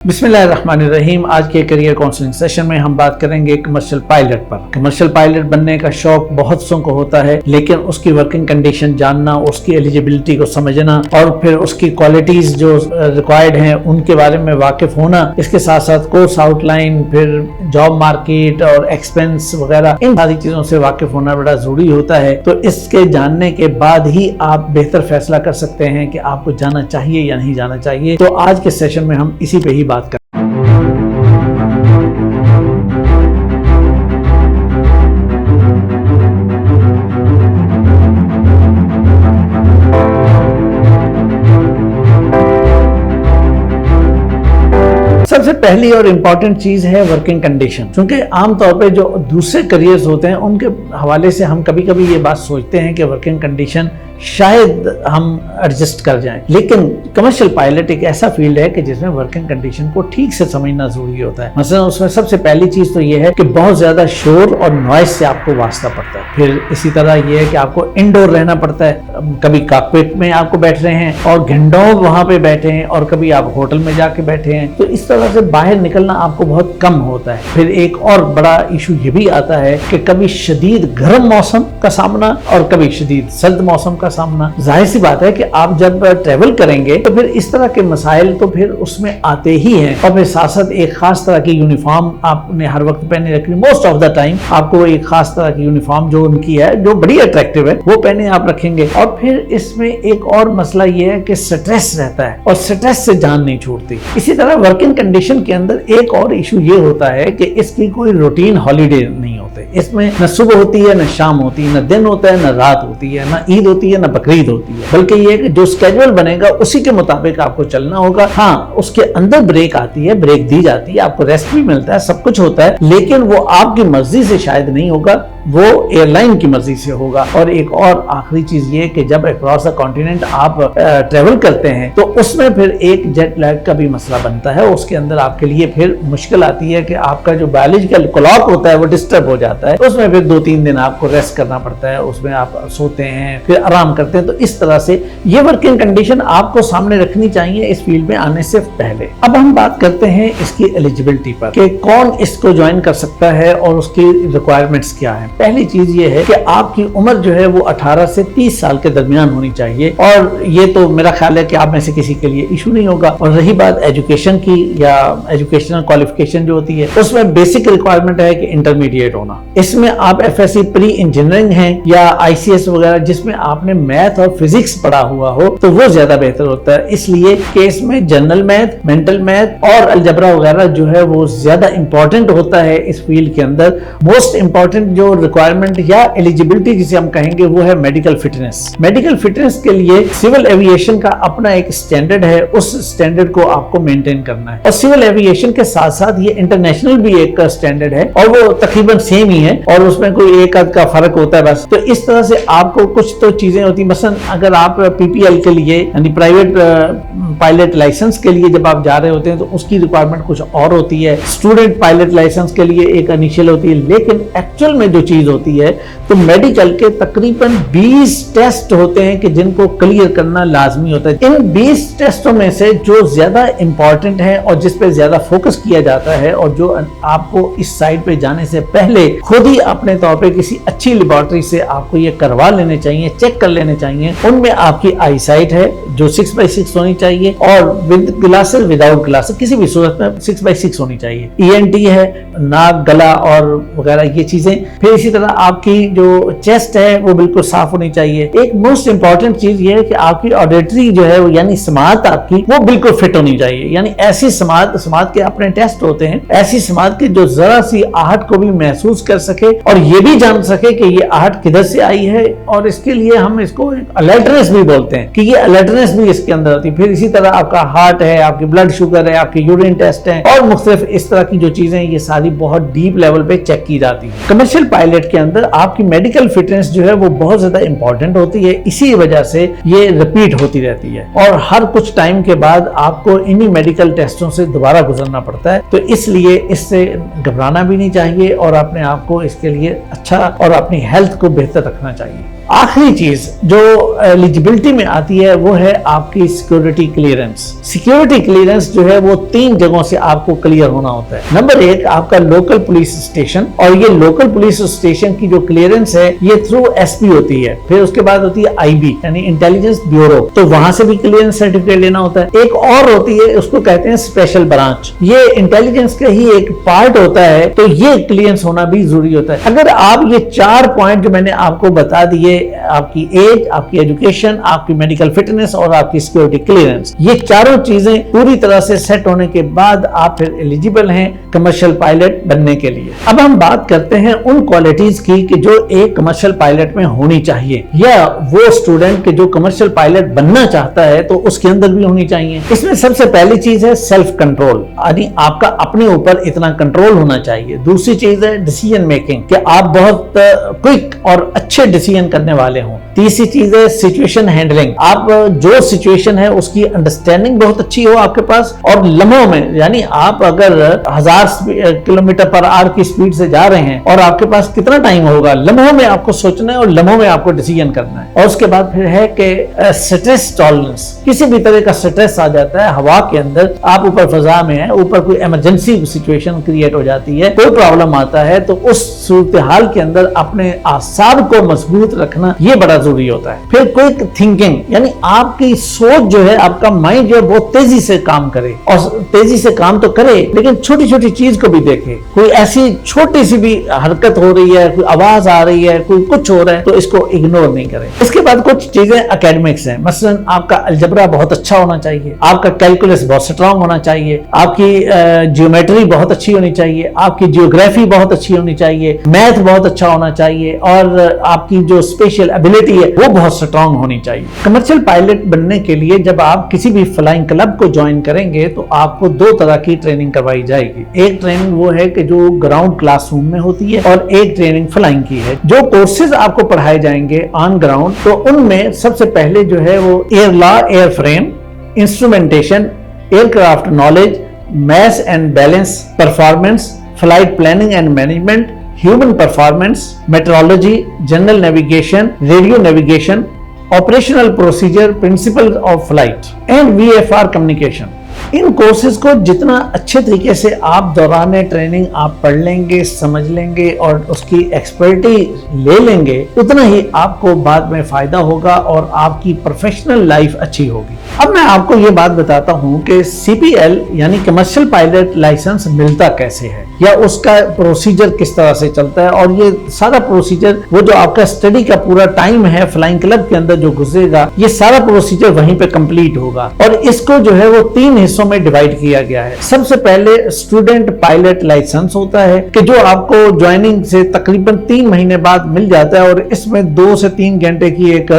بسم اللہ الرحمن الرحیم۔ آج کے کیریئر کاؤنسلنگ سیشن میں ہم بات کریں گے کمرشل پائلٹ پر۔ کمرشل پائلٹ بننے کا شوق بہت سوں کو ہوتا ہے، لیکن اس کی ورکنگ کنڈیشن جاننا، اس کی ایلیجیبلٹی کو سمجھنا اور پھر اس کی کوالٹیز جو ریکوائرڈ ہیں ان کے بارے میں واقف ہونا، اس کے ساتھ ساتھ کورس آؤٹ لائن، پھر جاب مارکیٹ اور ایکسپینس وغیرہ، ان ساری چیزوں سے واقف ہونا بڑا ضروری ہوتا ہے۔ تو اس کے جاننے کے بعد ہی آپ بہتر فیصلہ کر سکتے ہیں کہ آپ کو جانا چاہیے یا نہیں جانا چاہیے۔ تو آج کے سیشن میں ہم اسی پہ ہی بات کریں۔ سب سے پہلی اور امپورٹنٹ چیز ہے ورکنگ کنڈیشن، کیونکہ عام طور پہ جو دوسرے کریئرز ہوتے ہیں ان کے حوالے سے ہم کبھی کبھی یہ بات سوچتے ہیں کہ ورکنگ کنڈیشن شاید ہم ایڈجسٹ کر جائیں، لیکن کمرشل پائلٹ ایک ایسا فیلڈ ہے کہ جس میں ورکنگ کنڈیشن کو ٹھیک سے سمجھنا ضروری ہوتا ہے۔ مثلا اس میں سب سے پہلی چیز تو یہ ہے کہ بہت زیادہ شور اور نوائز سے آپ کو واسطہ پڑتا ہے۔ پھر اسی طرح یہ ہے کہ آپ کو انڈور رہنا پڑتا ہے، کبھی کاکپٹ میں آپ کو بیٹھ رہے ہیں اور گھنٹوں وہاں پہ بیٹھے ہیں، اور کبھی آپ ہوٹل میں جا کے بیٹھے ہیں، تو اس طرح سے باہر نکلنا آپ کو بہت کم ہوتا ہے۔ پھر ایک اور بڑا ایشو یہ بھی آتا ہے کہ کبھی شدید گرم موسم کا سامنا اور کبھی شدید سرد موسم کا سامنا۔ ظاہر سی بات ہے کہ آپ جب ٹریول کریں گے تو پھر اس طرح کے مسائل تو پھر اس میں آتے ہی ہیں، اور پھر ساتھ ساتھ ایک خاص طرح کی یونیفارم آپ نے ہر وقت پہنے رکھنی، موسٹ آف دا ٹائم آپ کو ایک خاص طرح کی یونیفارم جو ان کی ہے جو بڑی اٹریکٹیو ہے وہ پہنے آپ رکھیں گے۔ اور پھر اس میں ایک اور مسئلہ یہ ہے کہ سٹریس رہتا ہے، اور سٹریس سے جان نہیں چھوٹتی۔ اسی طرح ورکنگ کنڈیشن کے اندر ایک اور ایشو یہ ہوتا ہے کہ اس کی کوئی روٹین ہالیڈے نہیں ہوتے، اس میں نہ صبح ہوتی ہے نہ شام ہوتی ہے، نہ دن ہوتا ہے نہ رات ہوتی ہے، نہ عید ہوتی ہے نہ بقرعید ہوتی ہے، بلکہ یہ کہ جو اسکیجول بنے گا اسی کے مطابق آپ کو چلنا ہوگا۔ ہاں اس کے اندر بریک آتی ہے، بریک دی جاتی ہے، آپ کو ریسٹ بھی ملتا ہے، سب کچھ ہوتا ہے، لیکن وہ آپ کی مرضی سے شاید نہیں ہوگا، وہ ایئر لائن کی مرضی سے ہوگا۔ اور ایک اور آخری چیز یہ کہ جب اکراس دا کانٹیننٹ آپ ٹریول کرتے ہیں تو اس میں پھر ایک جیٹ لیگ کا بھی مسئلہ بنتا ہے، اس کے اندر آپ کے لیے پھر مشکل آتی ہے کہ آپ کا جو بایولوجیکل کلاک ہوتا ہے وہ ڈسٹرب ہو جاتا ہے، اس میں پھر 2-3 دن آپ کو ریسٹ کرنا پڑتا ہے، اس میں آپ سوتے ہیں پھر آرام کرتے ہیں۔ تو اس طرح سے یہ ورکنگ کنڈیشن آپ کو سامنے رکھنی چاہیے اس فیلڈ میں آنے سے پہلے۔ اب ہم بات کرتے ہیں اس کی ایلیجیبلٹی پر کہ کون اس کو جوائن کر سکتا ہے اور اس کی ریکوائرمنٹس کیا ہیں۔ پہلی چیز یہ ہے کہ آپ کی عمر جو ہے وہ 18 سے 30 سال کے درمیان ہونی چاہیے، اور یہ تو میرا خیال ہے کہ آپ میں سے کسی کے لیے ایشو نہیں ہوگا۔ اور رہی بات ایجوکیشن کی یا ایجوکیشنل کوالیفیکیشن جو ہوتی ہے، اس میں بیسک ریکوائرمنٹ ہے کہ انٹرمیڈیٹ ہونا۔ اس میں آپ F S C pre engineering ہیں یا آئی سی ایس وغیرہ جس میں آپ نے میتھ اور فزکس پڑھا ہوا ہو تو وہ زیادہ بہتر ہوتا ہے، اس لیے کہ اس میں جنرل میتھ، مینٹل میتھ اور الجبرا وغیرہ جو ہے وہ زیادہ امپورٹنٹ ہوتا ہے اس فیلڈ کے اندر۔ موسٹ امپورٹنٹ جو ریکوائرمنٹ یا ایلیجیبلٹی جسے ہم کہیں گے وہ ہے میڈیکل فٹنس۔ میڈیکل فٹنس کے لیے سول ایوییشن کا اپنا ایک سٹینڈرڈ ہے، اس سٹینڈرڈ کو آپ کو مینٹین کرنا ہے، اور سول ایوییشن کے ساتھ ساتھ یہ انٹرنیشنل بھی ایک سٹینڈرڈ ہے اور وہ تقریباً سیم ہی ہے، اور اس میں کوئی ایک آدھ کا فرق ہوتا ہے بس۔ تو اس طرح سے آپ کو کچھ تو چیزیں ہوتی ہیں، مثلا اگر آپ پی پی ایل کے لیے یعنی پرائیویٹ پائلٹ لائسنس کے لیے جب آپ جا رہے ہوتے ہیں تو اس کی ریکوائرمنٹ کچھ اور ہوتی ہے، اسٹوڈنٹ پائلٹ لائسنس کے لیے ایک انیشیل ہوتی ہے، لیکن ایکچوئل میں جو چیز ہوتی ہے تو میڈیکل کے تقریباً 20 ٹیسٹ ہوتے ہیں کہ جن کو کلیئر کرنا لازمی ہوتا ہے۔ ان 20 ٹیسٹوں میں سے جو زیادہ امپورٹنٹ ہیں اور جس پہ زیادہ فوکس کیا جاتا ہے اور جو آپ کو اس سائٹ پہ جانے سے پہلے خود ہی اپنے طور پہ کسی اچھی لیبارٹری سے آپ کو یہ کروا لینے چاہیے، چیک کر لینے چاہیے، ان میں آپ کی آئی سائٹ ہے جو 6x6 ہونی چاہیے، اور ود گلاسز وداؤٹ گلاسز کسی بھی صورت میں 6x6 ہونی چاہیے۔ ای این ٹی ہے، ناک گلا اور وغیرہ یہ چیزیں۔ پھر اسی طرح آپ کی جو چیسٹ ہے وہ بالکل صاف ہونی چاہیے۔ ایک موسٹ امپورٹنٹ چیز یہ ہے کہ آپ کی آڈیٹری جو ہے یعنی سماعت آپ کی وہ بالکل فٹ ہونی چاہیے، یعنی ایسی سماعت کے اپنے ٹیسٹ ہوتے ہیں، ایسی سماعت کی جو ذرا سی آہٹ کو بھی محسوس کر سکے اور یہ بھی جان سکے کہ یہ آہٹ کدھر سے آئی ہے، اور اس کے لیے ہم اس کو الرٹنس بھی بولتے ہیں کہ یہ الرٹنس بھی اس کے اندر ہوتی ہے۔ پھر اسی طرح آپ کا ہارٹ ہے، آپ کی بلڈ شوگر ہے، آپ کی یورین ٹیسٹ ہے اور مختلف اس طرح کی جو چیزیں یہ ساری بہت ڈیپ لیول پہ چیک کی جاتی ہیں۔ کمرشل پائلٹ پائلٹ کے اندر آپ کی میڈیکل فٹنس جو ہے وہ بہت زیادہ امپورٹنٹ ہوتی ہے، اسی وجہ سے یہ ریپیٹ ہوتی رہتی ہے اور ہر کچھ ٹائم کے بعد آپ کو انہی میڈیکل ٹیسٹوں سے دوبارہ گزرنا پڑتا ہے. تو اس لیے اس سے گھبرانا بھی نہیں چاہیے اور اپنے آپ کو اس کے لیے اچھا اور اپنی ہیلتھ کو بہتر رکھنا چاہیے. آخری چیز جو ایلیجبلٹی میں آتی ہے وہ ہے آپ کی سیکیورٹی کلیئرنس. سیکیورٹی کلیئرنس جو ہے وہ 3 جگہوں سے آپ کو کلیئر ہونا ہوتا ہے. نمبر 1 آپ کا لوکل پولیس اسٹیشن، اور یہ لوکل پولیس اسٹیشن کی جو کلیئرنس ہے یہ تھرو ایس پی ہوتی ہے. پھر اس کے بعد ہوتی ہے آئی بی یعنی انٹیلیجنس بیورو، تو وہاں سے بھی کلیئرنس سرٹیفکیٹ لینا ہوتا ہے. ایک اور ہوتی ہے اس کو کہتے ہیں اسپیشل برانچ، یہ انٹیلیجنس کا ہی ایک پارٹ ہوتا ہے، تو یہ کلیئرنس ہونا بھی ضروری ہوتا ہے. اگر آپ یہ 4 پوائنٹ جو میں نے آپ کو بتا دیے، آپ کی ایج، آپ کی ایجوکیشن، آپ کی میڈیکل فٹنس اور آپ کی سیکیورٹی کلیئرنس، یہ چاروں چیزیں پوری طرح سے سیٹ ہونے کے بعد آپ پھر ایلیجیبل ہیں کمرشل پائلٹ بننے کے لیے. اب ہم بات کرتے ہیں ان کوالٹیز کی کہ جو ایک کمرشل پائلٹ میں ہونی چاہیے، یا وہ اسٹوڈنٹ کہ جو کمرشل پائلٹ بننا چاہتا ہے تو اس کے اندر بھی ہونی چاہیے. اس میں سب سے پہلی چیز ہے سیلف کنٹرول، یعنی آپ کا اپنے اوپر اتنا کنٹرول ہونا چاہیے. دوسری چیز ہے ڈیسیژن میکنگ، کہ آپ بہت کوئک اور اچھے ڈیسیژن کرنے والے ہوں. تیسری چیز ہے سچویشن ہینڈلنگ، آپ جو سچویشن ہے اس کی انڈرسٹینڈنگ بہت اچھی ہو آپ کے پاس، اور لمحوں میں، یعنی آپ اگر 1000 کلومیٹر پر آور کی سپیڈ سے جا رہے ہیں اور آپ کے پاس کتنا ٹائم ہوگا، لمحوں میں آپ کو سوچنا ہے اور لمحوں میں آپ کو ڈیسیژن کرنا ہے. اور اس کے بعد پھر ہے کہ سٹریس ٹالرنس، کسی بھی طرح کا سٹریس آ جاتا ہے ہوا کے اندر، آپ اوپر فضا میں ہیں، اوپر کوئی ایمرجنسی سچویشن کریٹ ہو جاتی ہے، کوئی پرابلم آتا ہے، تو اس صورتحال کے اندر اپنے اعصاب کو مضبوط رکھنا یہ بڑا ضروری ہوتا ہے. پھر کوئک تھنکنگ، یعنی آپ کی سوچ جو ہے، آپ کا مائنڈ جو ہے بہت تیزی سے کام کرے، اور تیزی سے کام تو کرے لیکن چھوٹی چھوٹی چیز کو بھی دیکھے. کوئی ایسی چھوٹی سی بھی حرکت ہو رہی ہے، کوئی آواز آ رہی ہے، کوئی کچھ ہو رہا ہے، تو اس کو اگنور نہیں کرے. اس کے بعد کچھ چیزیں اکیڈمکس ہیں، مثلا آپ کا الجبرا بہت اچھا ہونا چاہیے، آپ کا کیلکولس بہت سٹرانگ ہونا چاہیے، آپ کی جیومیٹری بہت اچھی ہونی چاہیے، آپ کی جیوگرافی بہت اچھی ہونی چاہیے، میتھ بہت اچھا ہونا چاہیے، اور آپ کی جو اسپیشل ایبلٹی ہے وہ بہت سٹرانگ ہونی چاہیے. کمرشل پائلٹ بننے کے لیے جب آپ کسی بھی فلائنگ کلب کو جوائن کریں گے تو آپ کو 2 طرح کی ٹریننگ کروائی جائے گی. ایک ٹریننگ وہ ہے کہ جو گراؤنڈ کلاس روم میں ہوتی ہے، اور ایک ٹریننگ فلائنگ کی ہے. جو کورسز آپ کو پڑھائے جائیں گے آن گراؤنڈ، تو ان میں سب سے پہلے جو ہے وہ air law, air frame, instrumentation, aircraft knowledge, mass and balance, performance, flight planning and management, human performance, meteorology, general navigation, radio navigation, operational procedure, principles of flight, and VFR communication. In courses کو جتنا اچھے طریقے سے آپ دوران training آپ پڑھ لیں گے، سمجھ لیں گے اور اس کی ایکسپرٹی لے لیں گے، اتنا ہی آپ کو بعد میں فائدہ ہوگا اور آپ کی پروفیشنل لائف اچھی ہوگی. اب میں آپ کو یہ بات بتاتا ہوں کہ سی پی ایل یعنی کمرشل پائلٹ لائسنس ملتا کیسے ہے، یا اس کا پروسیجر کس طرح سے چلتا ہے. اور یہ سارا پروسیجر، وہ جو آپ کا اسٹڈی کا پورا ٹائم ہے فلائنگ کلب کے اندر جو گزرے گا، یہ سارا پروسیجر وہیں پہ کمپلیٹ ہوگا. اور اس کو جو ہے وہ 3 حصوں میں ڈیوائیڈ کیا گیا ہے. سب سے پہلے اسٹوڈنٹ پائلٹ لائسنس ہوتا ہے کہ جو آپ کو جوائننگ سے تقریباً 3 مہینے بعد مل جاتا ہے، اور اس میں 2 سے 3 گھنٹے کی ایک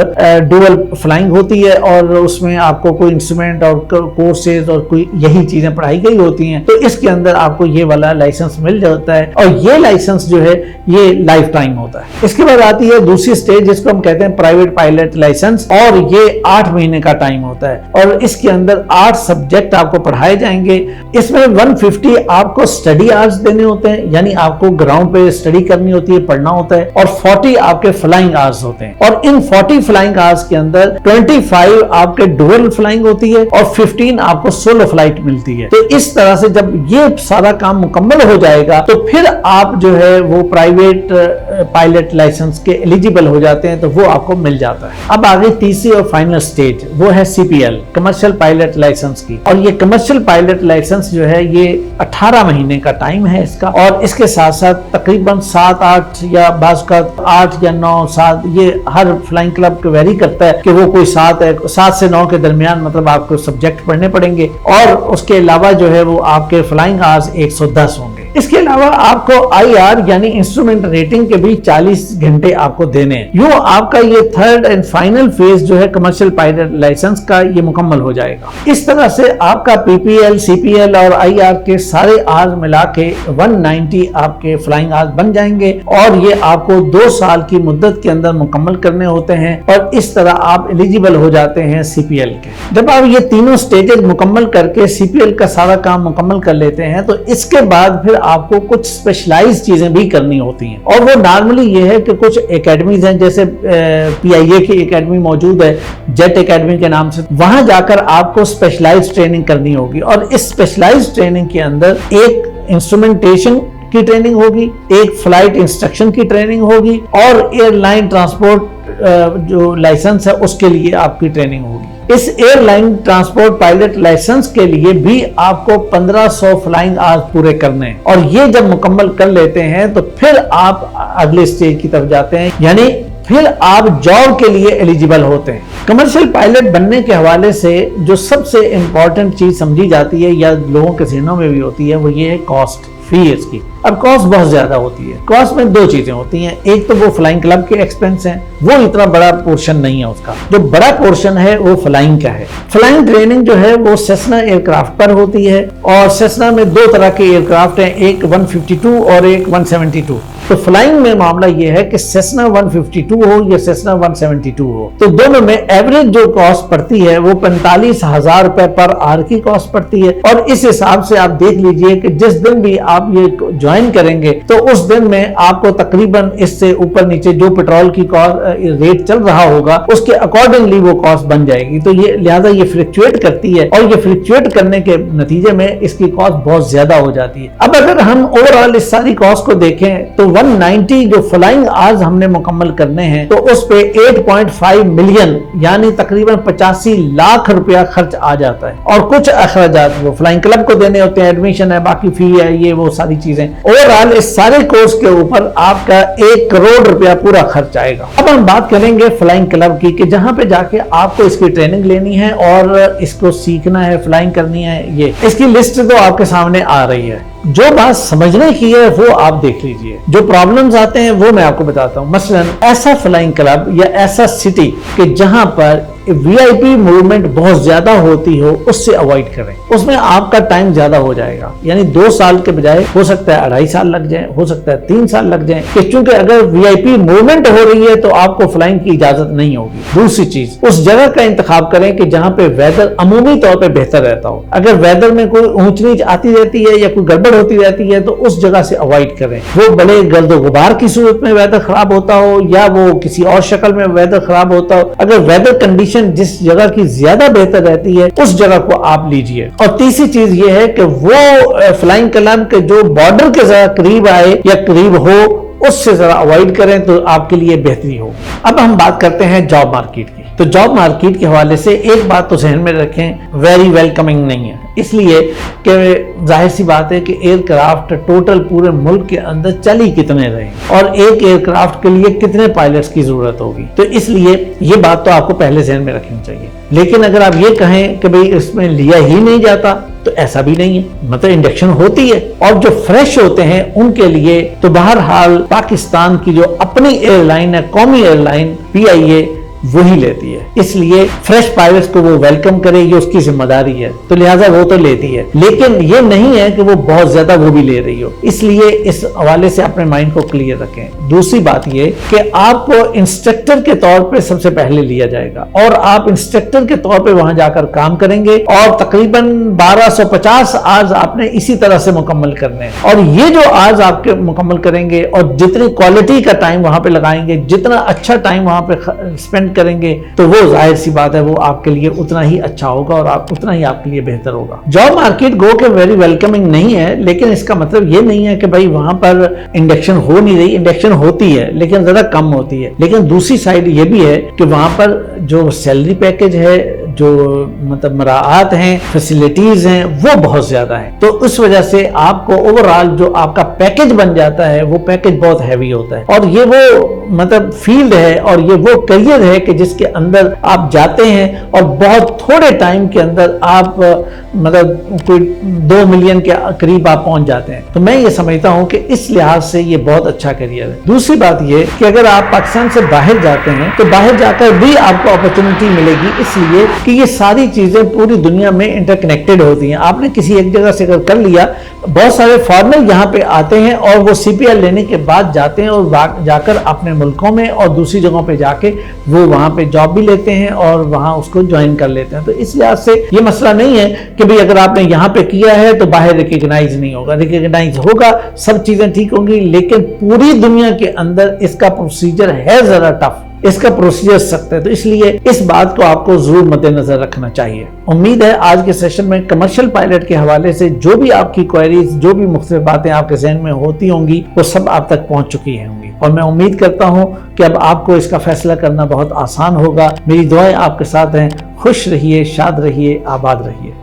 ڈوئل فلائنگ ہوتی ہے، اور اس میں آپ کو کوئی انسٹرومنٹ اور کورسز اور کوئی یہی چیزیں پڑھائی گئی ہوتی ہیں. تو اس کے اندر آپ کو یہ والا لائسنس مل جاتا ہے، اور یہ لائسنس جو ہے یہ لائف ٹائم ہوتا ہے. اس کے بعد آتی ہے دوسری سٹیج جس کو ہم کہتے ہیں پرائیویٹ پائلٹ لائسنس، اور یہ 8 مہینے کا ٹائم ہوتا ہے، اور اس کے اندر 8 سبجیکٹ آپ کو پڑھائے جائیں گے. اس میں 150 آپ کو اسٹڈی آورز دینے ہوتے ہیں، یعنی آپ کو گراؤنڈ پہ اسٹڈی کرنی ہوتی ہے، پڑھنا ہوتا ہے، اور 40 آپ کے فلائنگ آورز ہوتے ہیں. اور ان 40 فلائنگ آورز کے اندر 25 آپ کے ڈوئل فلائنگ ہوتی ہے، اور 15 آپ کو سولو فلائٹ ملتی ہے. تو اس طرح سے جب یہ سارا کام مکمل ہو جائے گا تو پھر آپ جو ہے وہ پرائیویٹ پائلٹ لائسنس کے ایلیجیبل ہو جاتے ہیں، تو وہ آپ کو مل جاتا ہے. اب آگے تیسری اور فائنل سٹیج وہ ہے C P L, commercial pilot licence کی. اور یہ کمرشل پائلٹ لائسنس جو ہے یہ 18 مہینے کا ٹائم ہے اس کا، اور اس کے ساتھ ساتھ تقریباً 7-8 یا بعض کا 8 یا 9-7، یہ ہر فلائنگ کلب کو ویری کرتا ہے کہ وہ کوئی 7 سے 9 کے درمیان مطلب آپ کو سبجیکٹ پڑھنے پڑیں گے. اور اس کے علاوہ جو ہے وہ آپ کے فلائنگ آورز 110 ہوں گے. اس کے علاوہ آپ کو IR یعنی انسٹرومنٹ ریٹنگ کے بھی 40 گھنٹے آپ کو دینے ہیں. یوں آپ کا یہ تھرڈ اینڈ فائنل فیز جو ہے کمرشل پائلٹ لائسنس کا یہ مکمل ہو جائے گا. اس طرح سے آپ کا PPL, CPL اور IR کے سارے آرز ملا کے 190 آپ کے فلائنگ آرز بن جائیں گے اور یہ آپ کو 2 سال کی مدت کے اندر مکمل کرنے ہوتے ہیں اور اس طرح آپ ایلیجیبل ہو جاتے ہیں CPL کے. جب آپ یہ تینوں سٹیجز مکمل کر کے CPL کا سارا کام مکمل کر لیتے ہیں تو اس کے بعد پھر آپ کو کچھ اسپیشلائز چیزیں بھی کرنی ہوتی ہیں اور وہ نارملی یہ ہے کہ کچھ اکیڈمیز ہیں جیسے PIA کی اکیڈمی موجود ہے جیٹ اکیڈمی کے نام سے, وہاں جا کر آپ کو اسپیشلائز ٹریننگ کرنی ہوگی اور اس اسپیشلائز ٹریننگ کے اندر ایک انسٹرومنٹیشن کی ٹریننگ ہوگی, ایک فلائٹ انسٹرکشن کی ٹریننگ ہوگی اور ایئر لائن ٹرانسپورٹ جو لائسنس ہے اس کے لیے آپ کی ٹریننگ ہوگی. اس airline transport pilot licence کے لیے بھی آپ کو 1500 فلائنگ آرز پورے کرنے ہیں اور یہ جب مکمل کر لیتے ہیں تو پھر آپ اگلے سٹیج کی طرف جاتے ہیں, یعنی پھر آپ جاب کے لیے ایلیجیبل ہوتے ہیں. کمرشل پائلٹ بننے کے حوالے سے جو سب سے امپورٹنٹ چیز سمجھی جاتی ہے یا لوگوں کے ذہنوں میں بھی ہوتی ہے وہ یہ ہے کاسٹ, فی اس کی. اب کاسٹ بہت زیادہ ہوتی ہے. کاسٹ میں 2 چیزیں ہوتی ہیں, ایک تو وہ فلائنگ کلب کے ایکسپینس ہیں, وہ اتنا بڑا پورشن نہیں ہے اس کا, جو بڑا پورشن ہے وہ فلائنگ کا ہے. فلائنگ ٹریننگ جو ہے وہ سیسنا ایئر کرافٹ پر ہوتی ہے اور سیسنا میں 2 طرح کے ایئر کرافٹ ہیں, ایک 152 اور ایک 172. تو فلائنگ میں معاملہ یہ ہے کہ سیسنا 152 ہو یا سیسنا 172 ہو تو دونوں میں ایوریج جو کاسٹ پڑتی ہے وہ 45,000 روپے پر آر کی کاسٹ پڑتی ہے. اور اس حساب سے آپ دیکھ لیجئے کہ جس دن بھی آپ یہ جوائن کریں گے تو اس دن میں آپ کو تقریباً اس سے اوپر نیچے جو پیٹرول کی ریٹ چل رہا ہوگا اس کے اکارڈنگلی وہ کاسٹ بن جائے گی. تو یہ لہذا یہ فلکچویٹ کرتی ہے اور یہ فلکچویٹ کرنے کے نتیجے میں اس کی کاسٹ بہت زیادہ ہو جاتی ہے. اب اگر ہم اوورآل اس ساری کاسٹ کو دیکھیں تو 190 جو فلائنگ آرز ہم نے مکمل کرنے ہیں تو اس پہ 8.5 ملین یعنی تقریباً 85 لاکھ روپیہ خرچ آ جاتا ہے اور کچھ اخراجات وہ فلائنگ کلب کو دینے ہوتے ہیں, ایڈمیشن ہے, باقی فی ہے, یہ وہ ساری چیزیں. اوورآل اس سارے کورس کے اوپر آپ کا 1 کروڑ روپیہ پورا خرچ آئے گا. اب ہم بات کریں گے فلائنگ کلب کی کہ جہاں پہ جا کے آپ کو اس کی ٹریننگ لینی ہے اور اس کو سیکھنا ہے, فلائنگ کرنی ہے. یہ اس کی لسٹ تو آپ کے سامنے آ رہی ہے. جو بات سمجھنے کی ہے وہ آپ دیکھ لیجئے, جو پرابلمز آتے ہیں وہ میں آپ کو بتاتا ہوں. مثلا ایسا فلائنگ کلب یا ایسا سٹی کہ جہاں پر VIP موومنٹ بہت زیادہ ہوتی ہو اس سے اوائڈ کریں. اس میں آپ کا ٹائم زیادہ ہو جائے گا, یعنی 2 سال کے بجائے ہو سکتا ہے 2.5 سال لگ جائیں, ہو سکتا ہے 3 سال لگ جائیں, کہ چونکہ اگر VIP موومنٹ ہو رہی ہے تو آپ کو فلائنگ کی اجازت نہیں ہوگی. دوسری چیز, اس جگہ کا انتخاب کریں کہ جہاں پہ ویدر عمومی طور پہ بہتر رہتا ہو. اگر ویدر میں کوئی اونچ نیچ آتی رہتی ہے یا کوئی گڑبڑ ہوتی رہتی ہے تو اس جگہ سے اوائڈ کریں. وہ بڑے گرد و غبار کی صورت میں ویدر خراب ہوتا ہو یا وہ کسی اور شکل میں ویدر خراب ہوتا ہو, اگر ویدر کنڈیشن جس جگہ کی زیادہ بہتر رہتی ہے اس جگہ کو آپ لیجئے. اور تیسری چیز یہ ہے کہ وہ فلائنگ کلب کے جو بارڈر کے ذرا قریب آئے یا قریب ہو اس سے ذرا اوائڈ کریں تو آپ کے لیے بہتری ہو. اب ہم بات کرتے ہیں جاب مارکیٹ کی. تو جاب مارکیٹ کے حوالے سے ایک بات تو ذہن میں رکھیں, ویری ویلکمنگ نہیں ہے, اس لیے کہ ظاہر سی بات ہے کہ ایئر کرافٹ ٹوٹل پورے ملک کے اندر چل ہی کتنے رہے اور ایک ایئر کرافٹ کے لیے کتنے پائلٹس کی ضرورت ہوگی. تو اس لیے یہ بات تو آپ کو پہلے ذہن میں رکھنی چاہیے. لیکن اگر آپ یہ کہیں کہ بھئی اس میں لیا ہی نہیں جاتا تو ایسا بھی نہیں ہے, مطلب انڈکشن ہوتی ہے اور جو فریش ہوتے ہیں ان کے لیے تو بہرحال پاکستان کی جو اپنی ایئر لائن ہے, قومی ایئر لائن PIA, وہی لیتی ہے. اس لیے فریش پائلٹس کو وہ ویلکم کرے, یہ اس کی ذمہ داری ہے, تو لہٰذا وہ تو لیتی ہے. لیکن یہ نہیں ہے کہ وہ بہت زیادہ وہ بھی لے رہی ہو, اس لیے اس حوالے سے اپنے مائنڈ کو کلیئر رکھیں. دوسری بات یہ کہ آپ کو انسٹرکٹر کے طور پہ سب سے پہلے لیا جائے گا اور آپ انسٹرکٹر کے طور پہ وہاں جا کر کام کریں گے اور تقریباً 1250 آرز آپ نے اسی طرح سے مکمل کرنے ہیں. اور یہ جو آرز آپ کے مکمل کریں گے اور جتنی کوالٹی کا ٹائم وہاں پہ لگائیں گے, جتنا اچھا ٹائم وہاں پہ اسپینڈ کریں گے تو وہ ظاہر سی بات ہے وہ آپ کے لیے اتنا ہی اچھا ہوگا اور اتنا ہی آپ کے لیے بہتر ہوگا. جاب مارکیٹ گو کہ ویری ویلکمنگ نہیں ہے, لیکن اس کا مطلب یہ نہیں ہے کہ بھائی وہاں پر انڈکشن ہو نہیں رہی. انڈکشن ہوتی ہے لیکن ذرا کم ہوتی ہے. لیکن دوسری سائڈ یہ بھی ہے کہ وہاں پر جو سیلری پیکج ہے, جو مطلب مراعات ہیں, فیسلٹیز ہیں, وہ بہت زیادہ ہیں. تو اس وجہ سے آپ کو اوورآل جو آپ کا پیکج بن جاتا ہے وہ پیکج بہت ہیوی ہوتا ہے. اور یہ وہ مطلب فیلڈ ہے اور یہ وہ کیریئر ہے کہ جس کے اندر آپ جاتے ہیں اور بہت تھوڑے ٹائم کے اندر آپ مطلب کوئی 2 ملین کے قریب آپ پہنچ جاتے ہیں. تو میں یہ سمجھتا ہوں کہ اس لحاظ سے یہ بہت اچھا کیریئر ہے. دوسری بات یہ کہ اگر آپ پاکستان سے باہر جاتے ہیں تو باہر جا کر بھی آپ کو اپرچونٹی ملے گی، اس لیے کہ یہ ساری چیزیں پوری دنیا میں انٹر کنیکٹڈ ہوتی ہیں. آپ نے کسی ایک جگہ سے کر لیا، بہت سارے فارنر یہاں پہ آتے ہیں اور وہ سی پی آر لینے کے بعد جاتے ہیں اور جا کر اپنے ملکوں میں اور دوسری جگہوں پہ جا کے وہ وہاں پہ جاب بھی لیتے ہیں اور وہاں اس کو جوائن کر لیتے ہیں. تو اس لحاظ سے یہ مسئلہ نہیں ہے کہ بھئی اگر آپ نے یہاں پہ کیا ہے تو باہر ریکگنائز نہیں ہوگا. ریکگنائز ہوگا، سب چیزیں ٹھیک ہوں گی، لیکن پوری دنیا کے اندر اس کا پروسیجر ہے ذرا ٹف، اس کا پروسیجر سخت ہے. تو اس لیے اس بات کو آپ کو ضرور مد نظر رکھنا چاہیے. امید ہے آج کے سیشن میں کمرشل پائلٹ کے حوالے سے جو بھی آپ کی کوئریز، جو بھی مختلف باتیں آپ کے ذہن میں ہوتی ہوں گی، وہ سب آپ تک پہنچ چکی ہوں گی. اور میں امید کرتا ہوں کہ اب آپ کو اس کا فیصلہ کرنا بہت آسان ہوگا. میری دعائیں آپ کے ساتھ ہیں. خوش رہیے، شاد رہیے، آباد رہیے.